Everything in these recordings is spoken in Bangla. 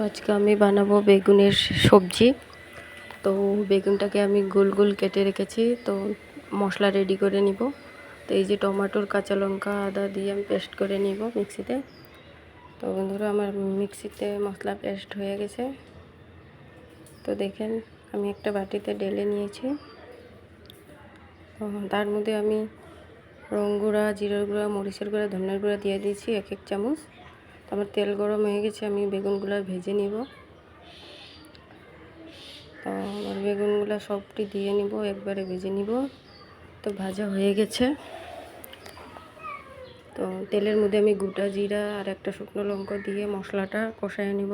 আজকে আমি বানাবো বেগুনের সবজি। তো বেগুনটাকে আমি গোল গোল কেটে রেখেছি। তো মশলা রেডি করে নিব। তো এই যে টমেটোর, কাঁচা লঙ্কা, আদা দিয়ে আমি পেস্ট করে নিব মিক্সিতে। তো বন্ধুরা, আমার মিক্সিতে মশলা পেস্ট হয়ে গেছে। তো দেখেন, আমি একটা বাটিতে ঢেলে নিয়েছি। তো তার মধ্যে আমি রং গুঁড়া, জিরার গুঁড়া, মরিচের গুঁড়া, ধনিয়ার গুঁড়া দিয়ে দিয়েছি 1 চামচ। তো আমার তেল গরম হয়ে গেছে, আমি বেগুনগুলো ভেজে নিব। তো আমার বেগুনগুলো সবটি দিয়ে নিব, একবারে ভেজে নিব। তো ভাজা হয়ে গেছে। তো তেলের মধ্যে আমি গোটা জিরা আর একটা শুকনো লঙ্কা দিয়ে মশলাটা কষায় নিব।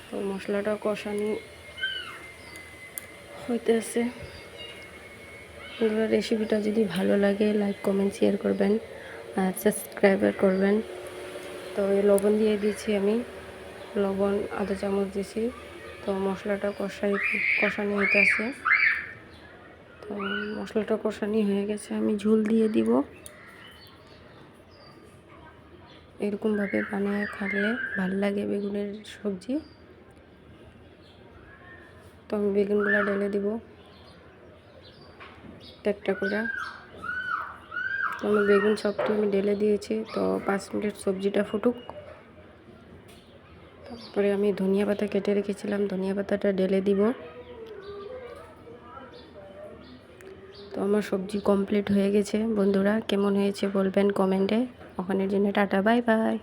তো মশলাটা কষানো হইতেছে। রেসিপিটা যদি ভালো লাগে লাইক, কমেন্ট, শেয়ার করবেন আর সাবস্ক্রাইবার করবেন। তো এই লবণ দিয়ে দিয়েছি আমি, লবণ আধা চামচ দিয়েছি। তো মশলাটা কষানি হইতেছে। তো মশলাটা কষানি হয়ে গেছে, আমি ঝোল দিয়ে দিব। এরকমভাবে বানিয়ে খালে ভাল লাগে বেগুনের সবজি। তো আমি বেগুনগুলো ঢেলে দিব একটা করে। তো আমি বেগুন সবটি আমি ঢেলে দিয়েছি। তো 5 মিনিট সবজিটা ফুটুক। তারপরে আমি ধনিয়া পাতা কেটে রেখেছিলাম, ধনিয়া পাতাটা ঢেলে দিব। তো আমার সবজি কমপ্লিট হয়ে গেছে। বন্ধুরা, কেমন হয়েছে বলবেন কমেন্টে। ওখানের জন্য টাটা, বাই বাই।